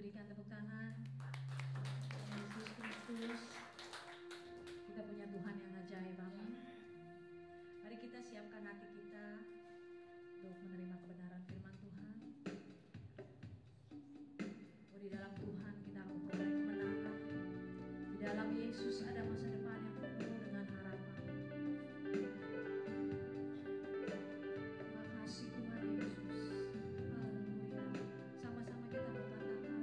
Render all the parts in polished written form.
berikan tepuk tangan. Yesus Kristus, kita punya Tuhan yang ajaib, amin. Mari kita siapkan hati kita untuk menerima kebenaran firman Tuhan. Oh, di dalam Tuhan kita memperoleh kemenangan. Di dalam Yesus ada masa depan yang penuh dengan harapan. Terima kasih Tuhan Yesus. Haleluya. Sama-sama kita berkatakan,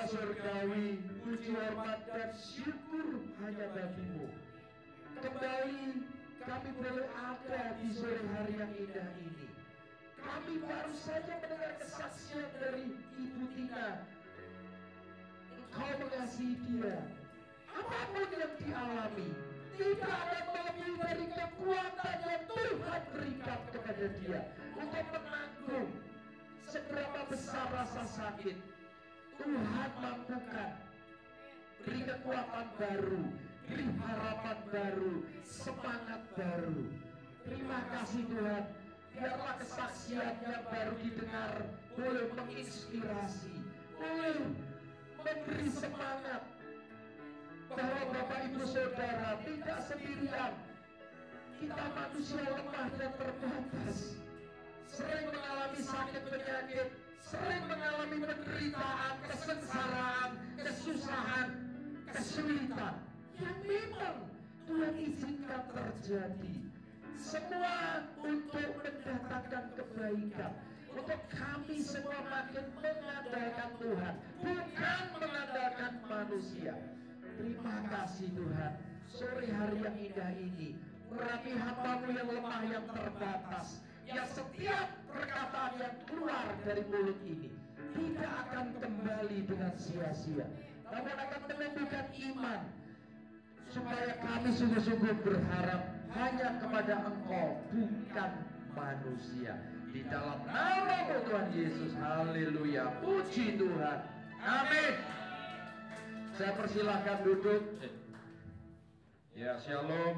surgawi, puji hormat dan syukur hanya bagi-Mu. Kembali kami boleh ada di sore hari yang indah ini. Kami baru saja mendengar kesaksian dari Ibu Tina. Engkau mengasihi dia. Apapun yang dialami, tidak ada lebih dari kekuatan yang Tuhan berikan kepada dia untuk menanggung seberapa besar rasa sakit. Tuhan mampukan. Beri kekuatan baru, beri harapan baru, semangat baru. Terima kasih Tuhan. Biarlah kesaksian yang baru didengar boleh menginspirasi, boleh memberi semangat bahwa Bapak Ibu Saudara tidak sendirian. Kita manusia lemah dan terbatas, sering mengalami sakit penyakit, sering mengalami penderitaan, kesengsaraan, kesusahan, kesulitan yang memang Tuhan izinkan terjadi. Semua untuk mendatangkan kebaikan, untuk kami semua makin mengandalkan Tuhan, bukan mengandalkan manusia. Terima kasih Tuhan, sore hari yang indah ini urapi hamba-Mu yang lemah, yang terbatas, yang setiap perkataan yang keluar dari mulut ini tidak akan kembali dengan sia-sia, namun akan menumbuhkan iman, supaya kami sungguh-sungguh berharap hanya kepada Engkau, bukan manusia. Di dalam nama Tuhan Yesus, haleluya, puji Tuhan, amin. Saya persilahkan duduk. Ya, shalom.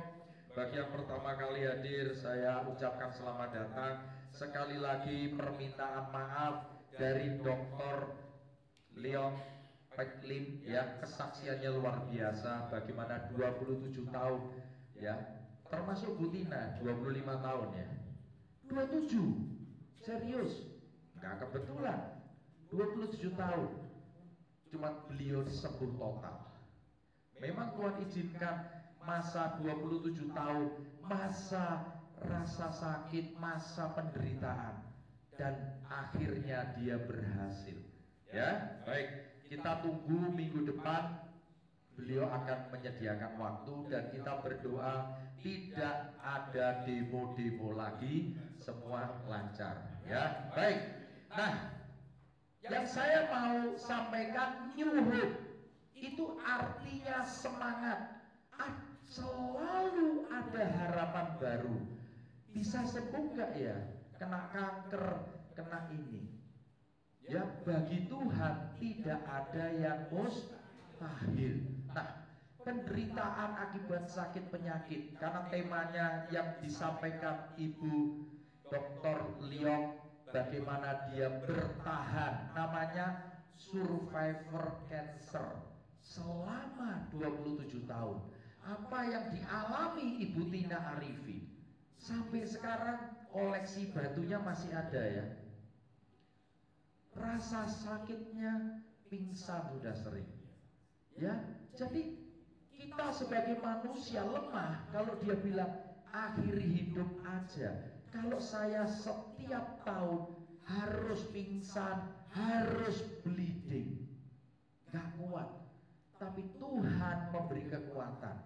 Bagi yang pertama kali hadir, saya ucapkan selamat datang. Sekali lagi permintaan maaf dari Dr. Leon Peklin, ya, kesaksiannya luar biasa. Bagaimana 27 tahun, ya, termasuk Bu Tina 25 tahun, ya. 27, serius, nggak kebetulan. 27 tahun, cuma beliau sembuh total. Memang Tuhan izinkan masa 27 tahun, masa rasa sakit, masa penderitaan, dan akhirnya dia berhasil. Ya, baik, kita tunggu minggu depan beliau akan menyediakan waktu, dan kita berdoa tidak ada demo-demo lagi, semua lancar. Ya, baik. Nah, yang saya mau sampaikan, new hope itu artinya semangat. Selalu ada harapan baru. Bisa sembuh nggak ya? Kena kanker, kena ini. Ya, bagi Tuhan tidak ada yang mustahil. Nah, penderitaan akibat sakit penyakit, karena temanya yang disampaikan Ibu Dr. Leong, bagaimana dia bertahan, namanya survivor cancer selama 27 tahun. Apa yang dialami Ibu Tina Arifin sampai sekarang, koleksi batunya masih ada, ya. Rasa sakitnya, pingsan sudah sering, ya. Jadi kita sebagai manusia lemah. Kalau dia bilang akhiri hidup aja, kalau saya setiap tahun harus pingsan, harus bleeding, gak kuat. Tapi Tuhan memberi kekuatan,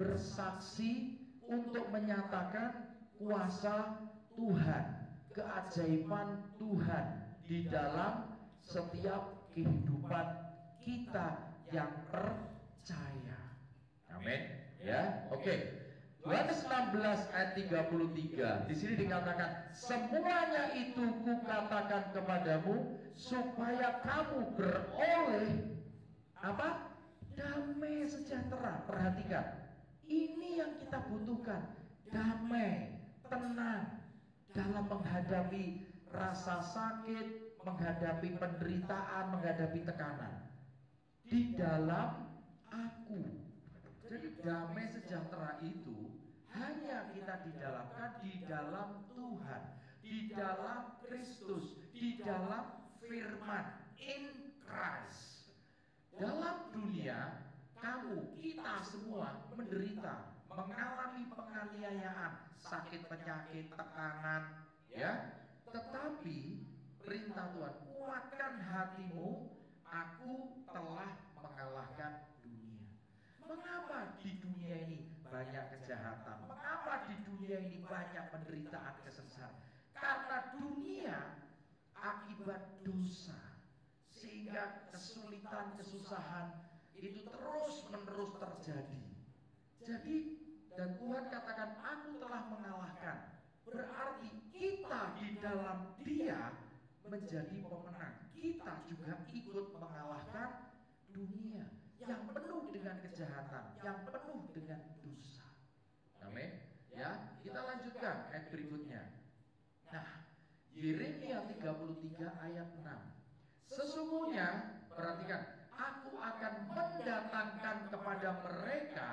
bersaksi untuk menyatakan kuasa Tuhan, keajaiban Tuhan di dalam setiap kehidupan kita yang percaya. Amin. Ya, oke. Yohanes 16 ayat 33. Di sini dikatakan, semuanya itu kukatakan kepadamu supaya kamu beroleh apa? Damai sejahtera. Perhatikan, ini yang kita butuhkan, damai, tenang dalam menghadapi rasa sakit, menghadapi penderitaan, menghadapi tekanan. Di dalam aku. Jadi damai sejahtera itu hanya kita didapatkan di dalam Tuhan, di dalam Kristus, di dalam firman, in Christ. Dalam dunia, kita semua menderita, mengalami penganiayaan, sakit penyakit, tekanan, ya. Tetapi perintah Tuhan, kuatkan hatimu, aku kesulitan, kesusahan itu terus-menerus terjadi. Jadi, dan Tuhan katakan, aku telah mengalahkan. Berarti kita di dalam Dia menjadi pemenang. Kita juga ikut mengalahkan dunia yang penuh dengan kejahatan, yang penuh dengan dosa. Amin. Ya, kita lanjutkan ayat berikutnya. Nah, Yeremia 33 ayat 6. Sesungguhnya, perhatikan, aku akan mendatangkan kepada mereka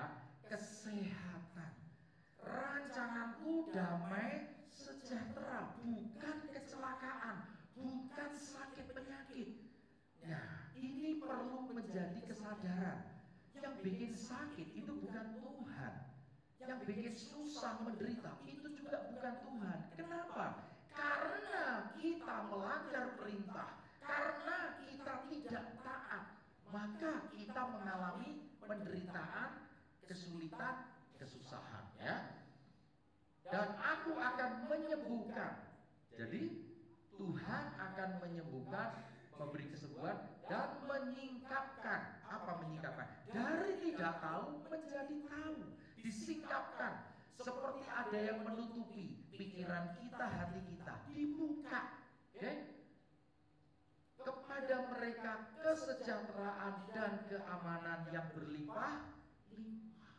kesehatan. Rancanganku damai sejahtera, bukan kecelakaan, bukan sakit penyakit. Nah, ini perlu menjadi kesadaran. Yang bikin sakit itu bukan Tuhan. Yang bikin susah menderita itu juga bukan Tuhan. Kenapa? Karena kita melanggar perintah, karena kita tidak taat, maka kita mengalami penderitaan, kesulitan, kesusahan, ya. Dan aku akan menyembuhkan. Jadi Tuhan akan menyembuhkan, memberi kesembuhan, dan menyingkapkan. Apa menyingkapkan? Dari tidak tahu menjadi tahu. Disingkapkan, seperti ada yang menutupi pikiran kita, hati kita, dibuka, kepada mereka kesejahteraan dan keamanan yang berlimpah-limpah.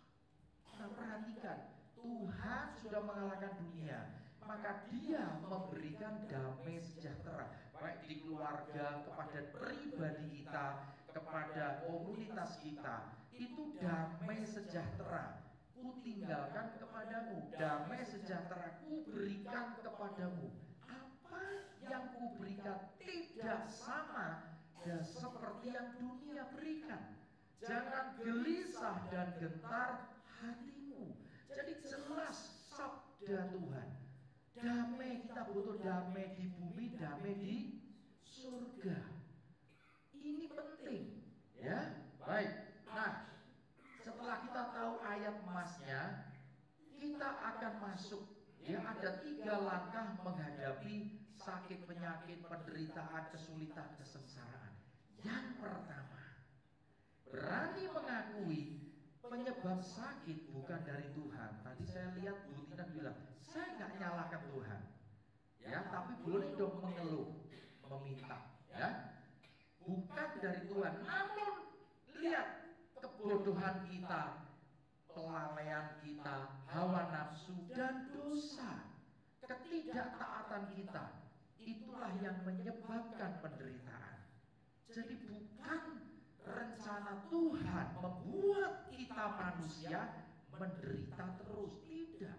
Nah, perhatikan, Tuhan sudah mengalahkan dunia, maka Dia memberikan damai sejahtera, baik di keluarga, kepada pribadi kita, kepada komunitas kita. Itu damai sejahtera. Ku tinggalkan kepadamu, damai sejahtera ku berikan kepadamu. Apa yang ku berikan tidak sama dan seperti yang dunia berikan. Jangan gelisah dan gentar hatimu. Jadi jelas sabda Tuhan. Damai, kita butuh damai di bumi, damai di surga. Ini penting, ya. Baik. Nah, setelah kita tahu ayat emasnya, kita akan masuk. Ya, ada 3 langkah menghadapi sakit, penyakit, penderitaan, kesulitan, kesengsaraan. Yang pertama, berani mengakui penyebab sakit bukan dari Tuhan. Tadi saya lihat Bu Tina bilang, saya nggak nyalakan Tuhan, ya, tapi boleh dong mengeluh, meminta, ya, bukan dari Tuhan. Namun lihat kebodohan kita, kelalaian kita, hawa nafsu dan dosa, ketidaktaatan kita, itulah yang menyebabkan penderitaan. Jadi bukan rencana Tuhan membuat kita manusia menderita terus, tidak.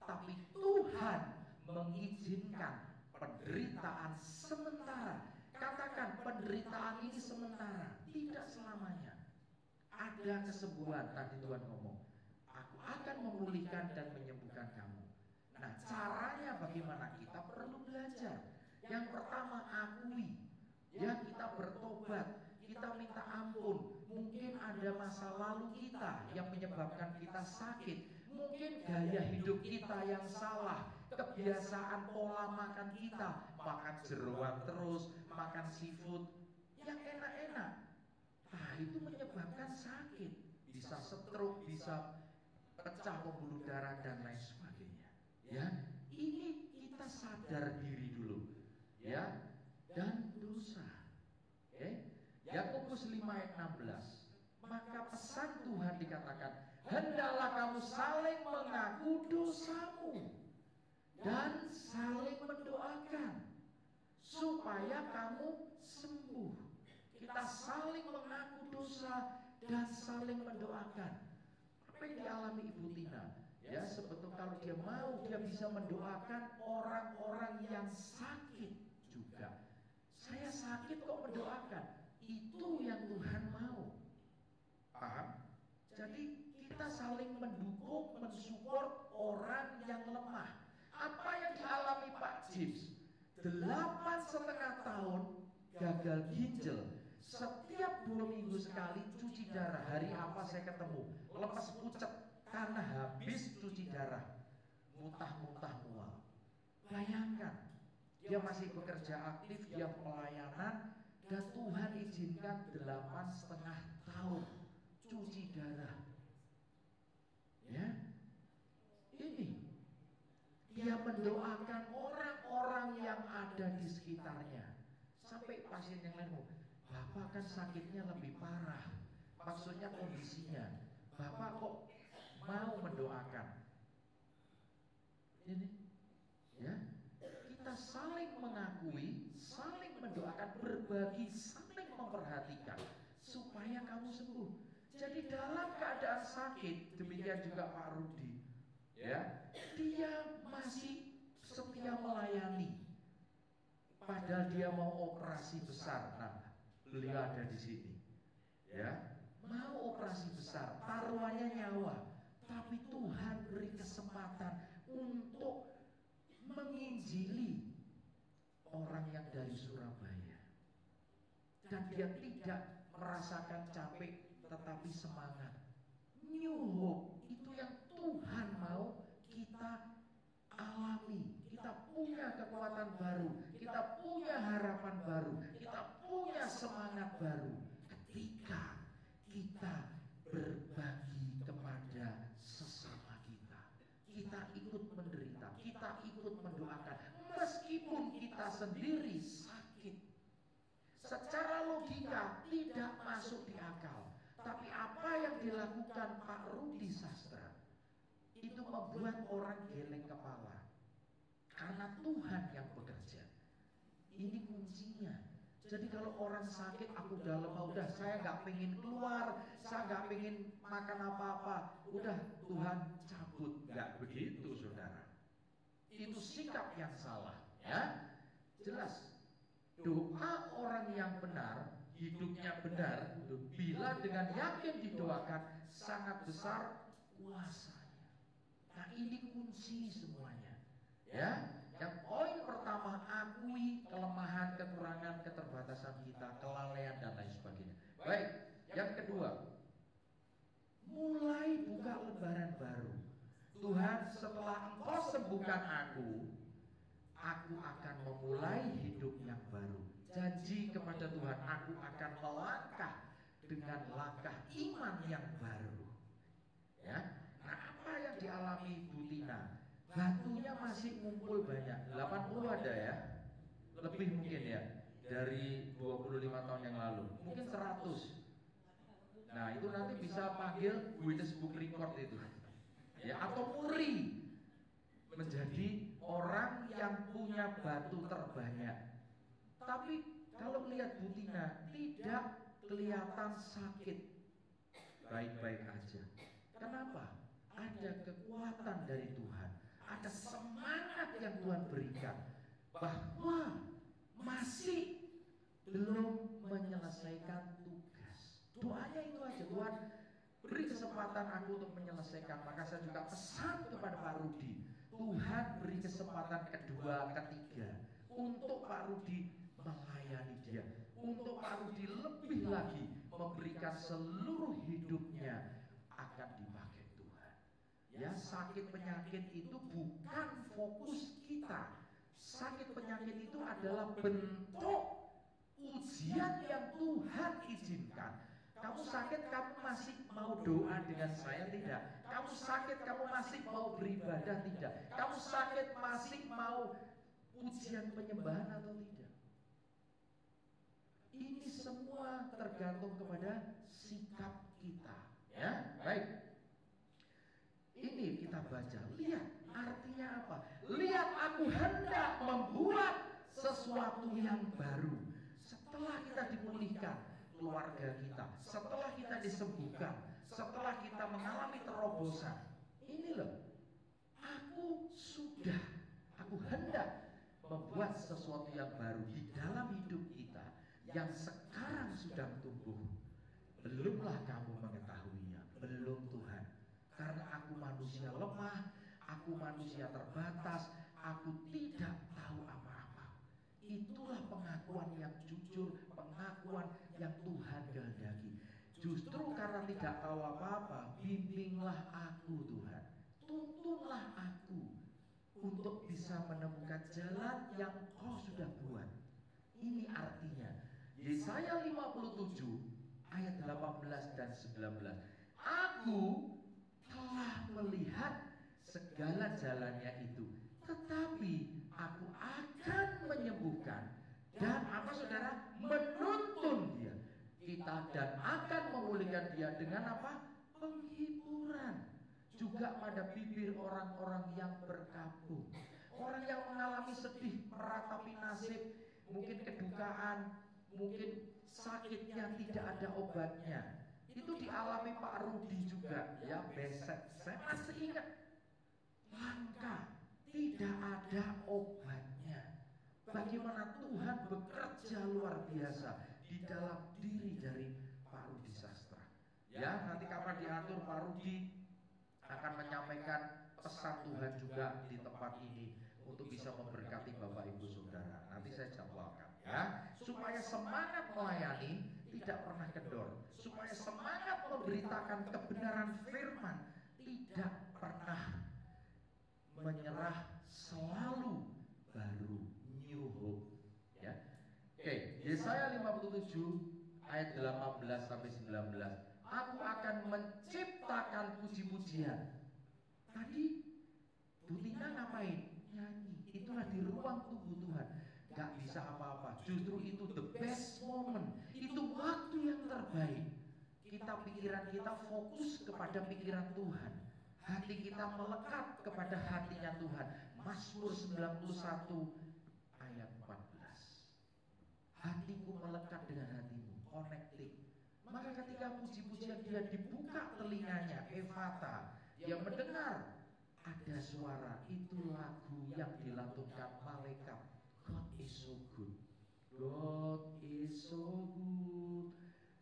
Tapi Tuhan mengizinkan penderitaan sementara. Katakan, penderitaan ini sementara, tidak selamanya. Ada kesembuhan, tadi Tuhan ngomong, aku akan memulihkan dan menyembuhkan kamu. Nah, caranya bagaimana? Kita perlu belajar. Yang pertama, akui. Ya, kita bertobat, kita minta ampun. Mungkin ada masa lalu kita yang menyebabkan kita sakit. Mungkin gaya hidup kita yang salah, kebiasaan pola makan kita, makan jeroan terus, makan seafood yang enak-enak. Nah, itu menyebabkan sakit, bisa stroke, bisa pecah pembuluh darah dan lain sebagainya. Ya, ini kita sadar diri dulu, ya, dan dosa. Yakobus 5 ayat 16. Maka pesan Tuhan dikatakan, hendaklah kamu saling mengaku dosamu dan saling mendoakan supaya kamu sembuh. Kita saling mengaku dosa dan saling mendoakan. Apa yang dialami Ibu Tina? Ya, sebetulnya kalau dia mau, dia bisa mendoakan orang-orang yang sakit juga. Saya sakit kok mendoakan. Itu yang Tuhan mau. Paham? Jadi kita saling mendukung, mensupport orang yang lemah. Apa yang dialami Pak James? 8,5 tahun gagal ginjal. Setiap 2 minggu sekali cuci darah. Hari apa saya ketemu? Lepas pucet karena habis cuci darah. Muntah-muntah mual. Bayangkan, dia masih bekerja aktif, dia pelayanan, Dan Tuhan izinkan 8,5 tahun cuci darah. Ya, ini dia mendoakan orang-orang yang ada di sekitarnya. Sampai pasien yang lain, Bapak kan sakitnya lebih parah. Maksudnya kondisinya, Bapak kok mau mendoakan? Ini, ya, kita saling mengakui, saling mendoakan, berbagi, saling memperhatikan supaya kamu sembuh. Jadi dalam keadaan sakit, demikian juga Pak Rudi, ya, dia masih setia melayani. Padahal dia mau operasi besar. Nah, beliau ada di sini, ya, mau operasi besar, taruhannya nyawa, tapi Tuhan beri kesempatan untuk menginjili orang yang dari Surabaya. Dan dia tidak merasakan capek, tetapi semangat. New hope, itu yang Tuhan mau kita alami. Kita punya kekuatan baru, kita punya harapan baru, kita punya semangat baru ketika kita berbagi kepada sesama kita. Kita ikut menderita, kita ikut mendoakan, meskipun kita sendiri sakit. Secara logika tidak masuk di akal, tapi apa yang dilakukan Pak Rudi Sastra itu membuat orang geleng kepala. Karena Tuhan yang bekerja. Ini kuncinya. Jadi kalau orang sakit, aku udah lemah, udah saya nggak pengen keluar, saya nggak pengen makan apa-apa, udah Tuhan cabut. Nggak begitu, saudara. Itu sikap yang salah, ya. Jelas. Doa orang yang benar, hidupnya benar, bila dengan yakin didoakan, sangat besar kuasanya. Nah, ini kunci semuanya. Ya, yang poin pertama, akui kelemahan, kekurangan, keterbatasan kita, kelalaian dan lain sebagainya. Baik, yang kedua, mulai buka lembaran baru. Tuhan, setelah Engkau sembuhkan aku akan memulai hidup yang baru. Janji kepada Tuhan, aku akan melangkah dengan langkah iman yang baru. Ya, nah apa yang dialami Bu Tina? Batunya masih ngumpul banyak, 80 ada ya, lebih mungkin ya, dari 25 tahun yang lalu, mungkin 100. Nah itu nanti bisa panggil Guinness Book Record itu, ya, atau Muri, menjadi orang yang punya batu terbanyak. Tapi kalau lihat Bu Tina, tidak kelihatan sakit, baik-baik aja. Kenapa? Ada kekuatan dari Tuhan, ada semangat yang Tuhan berikan, bahwa masih belum menyelesaikan tugas. Doanya itu aja, Tuhan beri kesempatan aku untuk menyelesaikan. Maka saya juga pesan kepada Pak Rudi, Tuhan beri kesempatan kedua, ketiga, untuk Pak Rudi melayani dia, untuk Pak Rudi lebih lagi memberikan seluruh hidupnya akan dipakai. Ya, sakit penyakit itu bukan fokus kita. Sakit penyakit itu adalah bentuk ujian yang Tuhan izinkan. Kamu sakit, kamu masih mau doa dengan saya? Tidak. Kamu sakit, kamu masih mau beribadah? Tidak. Kamu sakit, masih mau ujian penyembahan atau tidak? Ini semua tergantung kepada sikap kita. Ya, baik. Ini kita baca, lihat artinya apa? Lihat, aku hendak membuat sesuatu yang baru. Setelah kita dipulihkan keluarga kita, setelah kita disembuhkan, setelah kita mengalami terobosan, ini loh, aku hendak membuat sesuatu yang baru di dalam hidup kita yang sekarang sudah tumbuh. Belumlah kamu mengetahuinya, belum Tuhan. Karena aku manusia lemah, aku manusia terbatas, aku tidak tahu apa-apa. Itulah pengakuan yang jujur, pengakuan yang Tuhan kehendaki. Justru karena tidak tahu apa-apa, bimbinglah aku Tuhan, tuntunlah aku untuk bisa menemukan jalan yang Kau sudah buat. Ini artinya, Yesaya 57 ayat 18 dan 19. Aku telah melihat segala jalannya itu, tetapi aku akan menyembuhkan dan apa saudara? Menuntun dia. Kita dan akan memulihkan dia dengan apa? Penghiburan. Juga pada bibir orang-orang yang berkabung. Orang yang mengalami sedih, meratapi nasib, mungkin kedukaan, mungkin sakit yang tidak ada obatnya. Itu dialami Pak Rudi juga, ya, besek. Saya masih ingat, langka, tidak ada obatnya. Bagaimana Tuhan bekerja luar biasa di dalam diri dari Pak Rudi Sastra. Ya, nanti kapan diatur Pak Rudi akan menyampaikan pesan Tuhan juga di tempat ini untuk bisa memberkati Bapak Ibu Saudara. Nanti saya jadwalkan, ya, supaya semangat melayani tidak pernah kendor, supaya semangat memberitakan kebenaran firman tidak pernah menyerah, selalu baru, new hope, ya. Oke, Yesaya 57 ayat 18 sampai 19. Aku akan menciptakan puji-pujian. Tadi Bu Tina ngapain? Nyanyi. Itulah di ruang tubuh Tuhan. Gak bisa apa-apa. Justru itu the best moment. Itu waktu yang terbaik. Pikiran kita fokus kepada pikiran Tuhan. Hati kita melekat kepada hatinya Tuhan. Mazmur 91 ayat 14. Hatiku melekat dengan hatimu, connecting. Maka ketika puji-pujian dia dibuka telinganya, Efata, dia mendengar ada suara, itu lagu yang dilantunkan malaikat. God is so good. God is so good.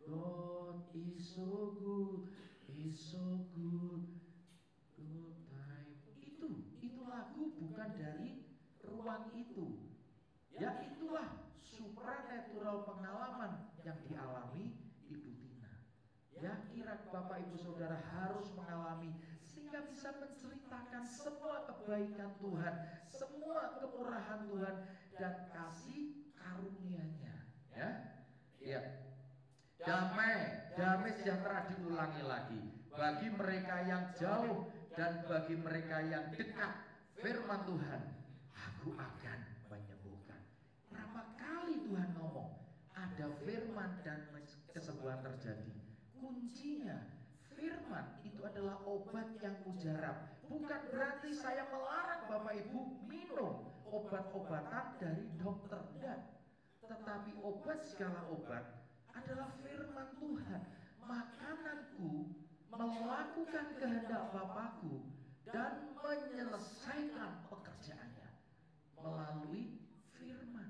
God is so good. Is so good. Good time. Itu lagu bukan dari ruang itu. Ya, itulah supranatural pengalaman yang dialami Ibu Tina. Ya, kira Bapak Ibu Saudara harus mengalami sehingga bisa menceritakan semua kebaikan Tuhan, semua kemurahan Tuhan dan kasih karunia-Nya. Ya, ya. Damai sejahtera diulangi lagi bagi mereka yang jauh dan bagi mereka yang dekat. Firman Tuhan, aku akan menyembuhkan. Berapa kali Tuhan ngomong, ada firman dan kesembuhan terjadi. Kuncinya, firman itu adalah obat yang mujarab. Bukan berarti saya melarang Bapak Ibu minum obat-obatan dari dokter, enggak. Tetapi obat segala obat adalah firman Tuhan. Makananku melakukan kehendak Bapakku dan menyelesaikan pekerjaannya melalui firman.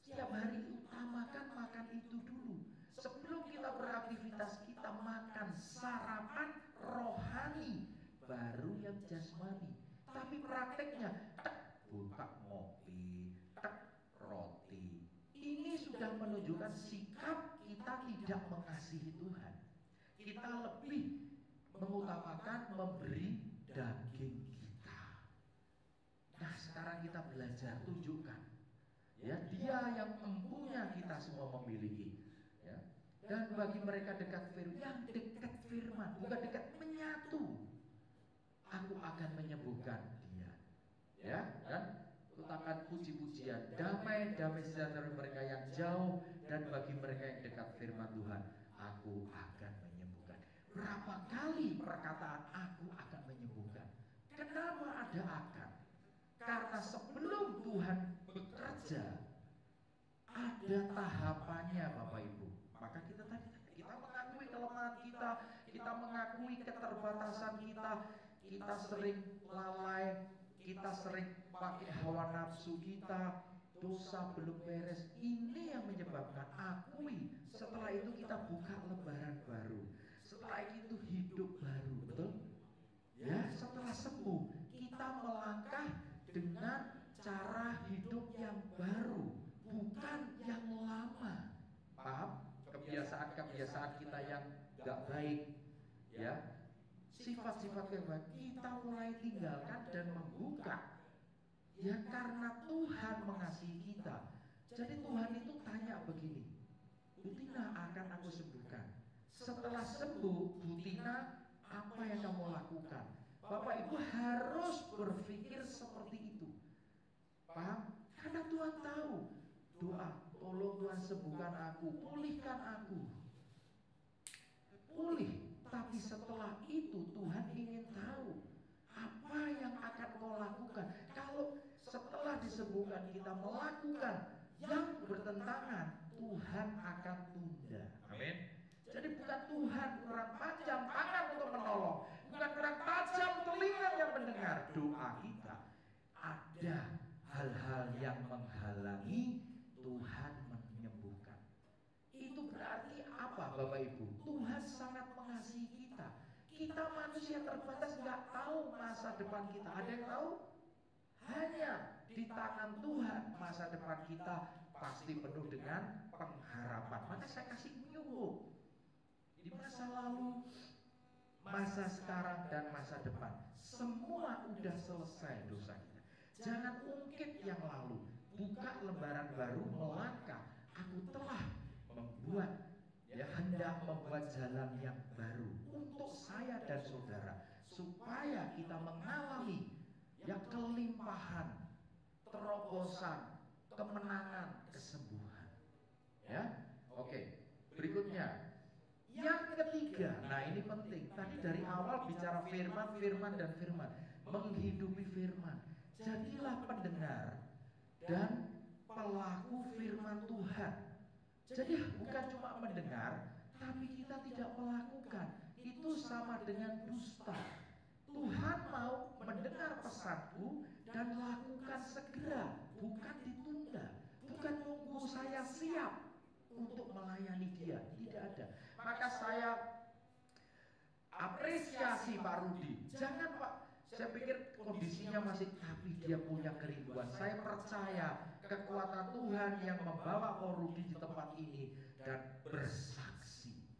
Setiap hari utamakan makan itu dulu. Sebelum kita beraktivitas, kita makan sarapan rohani, baru yang jasmani. Tapi prakteknya, buka ngopi, roti. Ini sudah menunjukkan sikap kita tidak mengasihi Tuhan. Kita lebih mengutamakan memberi daging kita. Nah, sekarang kita belajar, tunjukkan. Ya, Dia yang empunya kita semua memiliki. Ya. Dan bagi mereka dekat firman, yang dekat firman, bukan dekat menyatu, aku akan menyembuhkan dia. Ya, dan letakkan puji-pujian, damai sejahtera mereka yang jauh dan bagi mereka yang dekat firman Tuhan, aku akan menyembuhkan. Berapa kali perkataan aku akan menyembuhkan? Kenapa ada akan? Karena sebelum Tuhan bekerja, ada tahapannya Bapak Ibu. Maka kita mengakui kelemahan kita mengakui keterbatasan kita sering lalai, kita sering pakai hawa nafsu kita, dosa belum beres. Ini yang menyebabkan akui. Setelah itu kita buka lembaran baru. Setelah itu hidup baru, betul? Ya, setelah sembuh kita melangkah dengan cara hidup yang baru, bukan yang lama. Paham? Kebiasaan kita yang gak baik, ya, sifat-sifat yang baik kita mulai tinggalkan dan membuka. Ya, karena Tuhan mengasihi kita. Jadi Tuhan itu tanya begini, Bu Tina akan aku sembuhkan. Setelah sembuh, Bu Tina, apa yang kamu lakukan? Bapak Ibu harus berpikir seperti itu. Paham? Karena Tuhan tahu. Doa, tolong Tuhan sembuhkan aku, pulihkan aku. Pulih. Tapi setelah itu Tuhan ingin tahu apa yang akan kau lakukan. Kalau setelah disembuhkan kita melakukan yang bertentangan, Tuhan akan tunda. Amin. Jadi bukan Tuhan kurang panjang tangan untuk menolong, bukan kurang tajam telinga yang mendengar doa kita. Ada hal-hal yang menghalangi Tuhan menyembuhkan. Itu berarti apa Bapak Ibu? Tuhan sangat mengasihi kita. Kita manusia terbatas, nggak tahu masa depan kita. Ada yang tahu? Hanya di tangan Tuhan masa depan kita pasti penuh dengan pengharapan. Maka saya kasih nyuruh di masa lalu, masa sekarang dan masa depan, semua udah selesai dosa kita. Jangan ungkit yang lalu, buka lembaran baru, melangkah. Aku telah membuat, hendak membuat jalan yang baru untuk saya dan saudara, supaya kita mengalami kelimpahan, terobosan, kemenangan, kesembuhan. Ya, oke. Berikutnya, yang ketiga. Nah, ini penting. Tadi dari awal bicara firman, firman dan firman, menghidupi firman. Jadilah pendengar dan pelaku firman Tuhan. Jadi bukan cuma mendengar, tapi kita tidak melakukan. Itu sama dengan dusta. Tuhan mau mendengar pesanku dan lakukan segera, bukan ditunda. Bukan nunggu saya siap untuk melayani dia, tidak ada. Maka saya apresiasi Pak Rudi. Jangan Pak, saya pikir kondisinya masih, tapi dia punya kerinduan. Saya percaya kekuatan Tuhan yang membawa Pak Rudi di tempat ini dan bersaksi,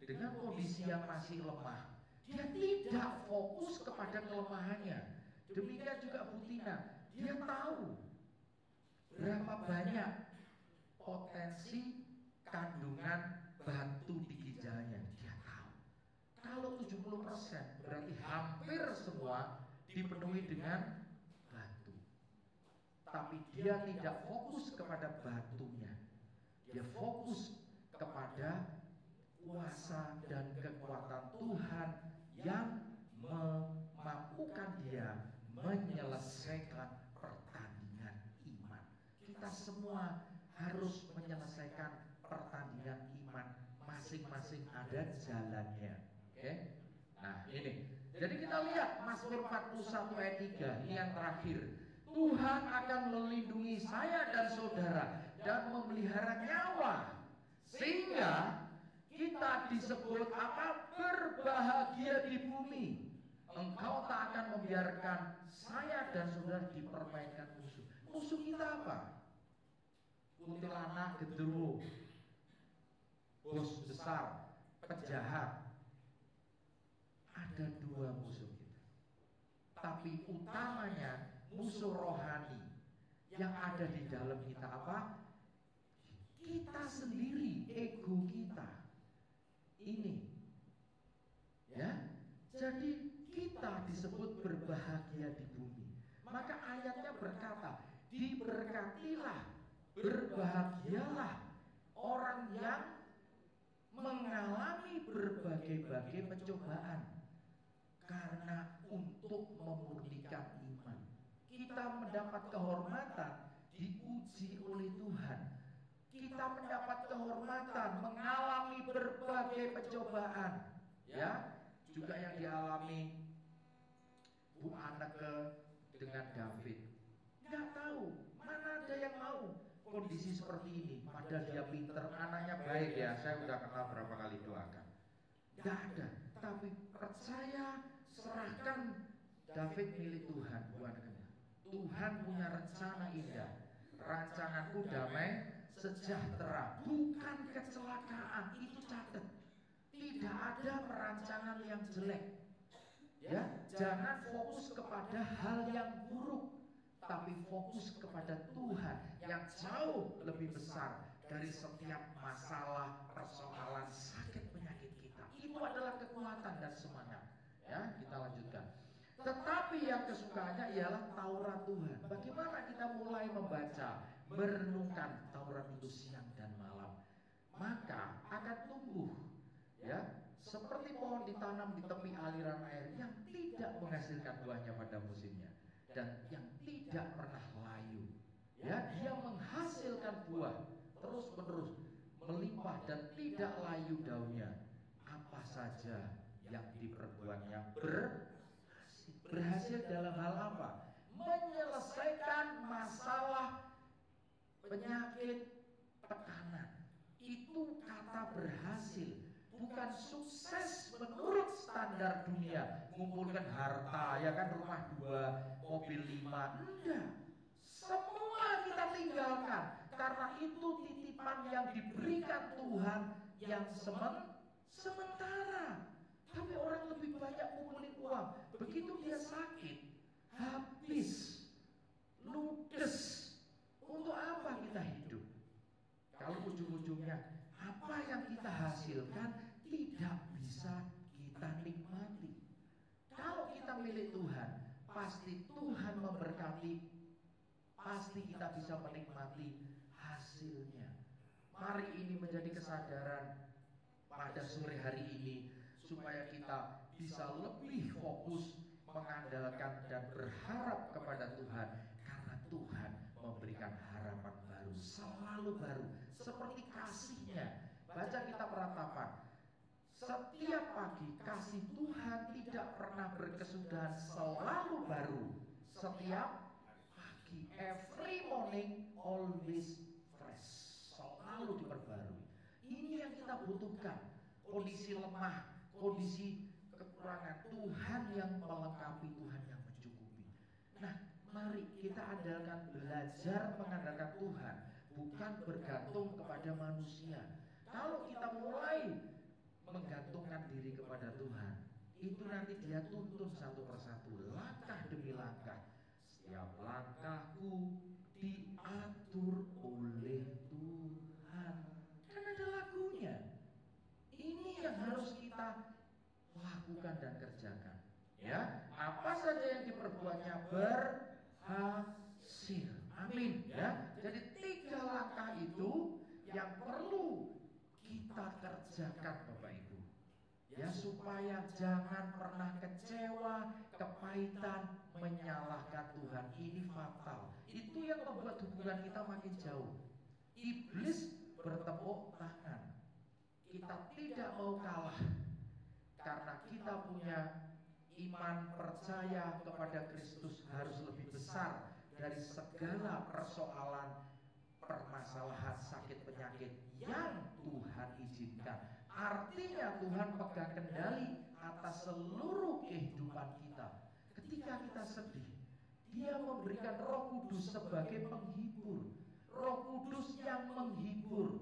dengan kondisi yang masih lemah. Dia tidak fokus kepada kelemahannya. Demikian juga Bu Tina, dia tahu berapa banyak potensi kandungan batu di ginjalnya. Dia tahu. Kalau 70% berarti hampir semua dipenuhi dengan batu. Tapi dia tidak fokus kepada batunya. Dia fokus kepada kuasa dan kekuatan Tuhan yang memampukan dia menyelesaikan pertandingan iman. Kita semua harus menyelesaikan pertandingan iman, masing-masing ada jalannya. Oke? Nah, ini. Jadi kita lihat Mazmur 41 ayat 3, ini yang terakhir. Tuhan akan melindungi saya dan saudara dan memelihara nyawa, sehingga kita disebut apa? Berbahagia di bumi. Engkau tak akan membiarkan saya dan saudara dipermainkan musuh. Musuh kita apa? Kuntilanak, genderuwo, bos besar, penjahat. Ada dua musuh kita. Tapi utamanya musuh rohani yang ada di dalam kita apa? Kita sendiri, ego kita. Ini, jadi kita disebut berbahagia di bumi. Maka ayatnya berkata, diberkatilah, berbahagialah orang yang mengalami berbagai-bagai pencobaan, karena untuk memurnikan iman. Kita mendapat kehormatan diuji oleh Tuhan. Kita mendapat kehormatan mengalami berbagai pencobaan, juga yang dialami Bu Anneke dengan David. Nggak tahu, mana ada yang mau kondisi seperti ini. Padahal dia pinter, anaknya baik saya udah kenal berapa kali doakan. Nggak ada, tapi percaya, serahkan David milik Tuhan, Bu Anneke. Tuhan punya rencana indah, rancanganku damai sejahtera, bukan kecelakaan. Itu catat. Tidak ada perancangan yang jelek. Jangan fokus kepada hal yang buruk, tapi fokus kepada Tuhan yang jauh lebih besar dari setiap masalah, persoalan, sakit penyakit kita. Itu adalah kekuatan dan semangat. Ya, kita lanjutkan. Tetapi yang kesukaannya ialah Taurat Tuhan. Bagaimana kita mulai membaca, merenungkan Taurat itu siang dan malam, maka akan tumbuh, ya, seperti pohon ditanam di tepi aliran air yang tidak menghasilkan buahnya pada musimnya dan yang tidak pernah layu. Ya, dia menghasilkan buah terus menerus, melimpah dan tidak layu daunnya. Apa saja yang diperbuatnya berhasil dalam hal apa? Menyelesaikan masalah, penyakit, tekanan. Itu kata berhasil, bukan sukses menurut standar dunia, mengumpulkan harta, ya kan, rumah 2, mobil 5. Enggak. Semua kita tinggalkan karena itu titipan yang diberikan Tuhan yang sementara. Tapi orang lebih banyak kumpulin uang, begitu dia sakit, habis, ludes. Untuk apa kita hidup? Kalau ujung-ujungnya apa yang kita hasilkan tidak bisa kita nikmati. Kalau kita milik Tuhan, pasti Tuhan memberkati, pasti kita bisa menikmati hasilnya. Mari ini menjadi kesadaran pada sore hari ini, supaya kita bisa lebih fokus mengandalkan dan berharap kepada Tuhan, karena Tuhan memberikan harapan baru, selalu baru, seperti kasih-Nya. Baca kitab Ratapan, setiap pagi kasih Tuhan tidak pernah berkesudahan, selalu baru. Setiap pagi, every morning, always fresh, selalu diperbarui. Ini yang kita butuhkan. Kondisi lemah, kondisi kekurangan, Tuhan yang melengkapi, Tuhan yang mencukupi. Nah, mari kita andalkan, belajar mengandalkan Tuhan, bukan bergantung kepada manusia. Kalau kita mulai menggantungkan diri kepada Tuhan, itu nanti dia tuntun satu persatu, langkah demi langkah. Setiap langkahku diatur oleh Tuhan. Kan ada lagunya. Ini yang harus kita lakukan dan kerjakan. Ya, apa saja yang diperbuatnya berhasil. Amin. Ya, jadi 3 langkah itu yang perlu kita kerjakan, Bapak Ibu. Ya, supaya jangan pernah kecewa, kepahitan, menyalahkan Tuhan. Ini fatal. Itu yang membuat hubungan kita makin jauh. Iblis bertepuk tangan. Kita tidak mau kalah karena kita punya iman, percaya kepada Kristus harus lebih besar dari segala persoalan, permasalahan, sakit, penyakit yang Tuhan izinkan. Artinya Tuhan pegang kendali atas seluruh kehidupan kita. Ketika kita sedih, Dia memberikan Roh Kudus sebagai penghibur. Roh Kudus yang menghibur.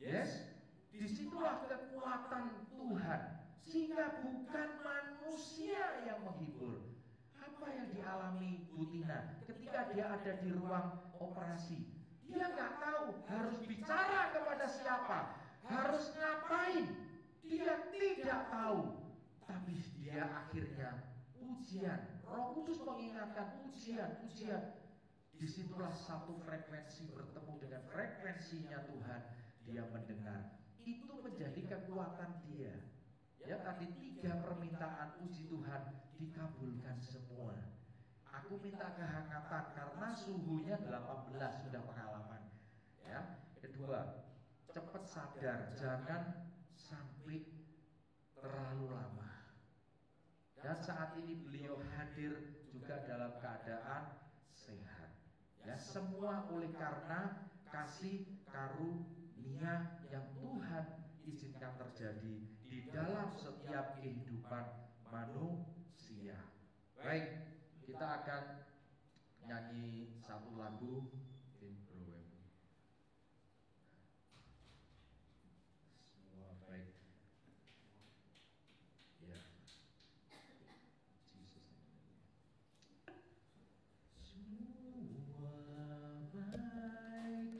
Yes, disitulah kekuatan Tuhan, sehingga bukan manusia yang menghibur. Apa yang dialami Bu Tina ketika dia ada di ruang operasi? Dia nggak tahu harus bicara kepada siapa, harus ngapain. Dia tidak tahu. Tapi dia akhirnya ujian. Roh Kudus mengingatkan ujian. Disitulah satu frekuensi bertemu dengan frekuensinya Tuhan. Dia mendengar. Itu menjadi kekuatan dia. Ya, tadi 3 permintaan puji Tuhan dikabulkan semua. Aku minta kehangatan karena suhunya 18, sudah pengalaman. Ya, kedua, cepat sadar, jangan sampai terlalu lama. Dan saat ini beliau hadir juga dalam keadaan sehat. Ya, semua oleh karena kasih karunia yang Tuhan izinkan terjadi di dalam setiap kehidupan manusia. Baik, kita akan nyanyi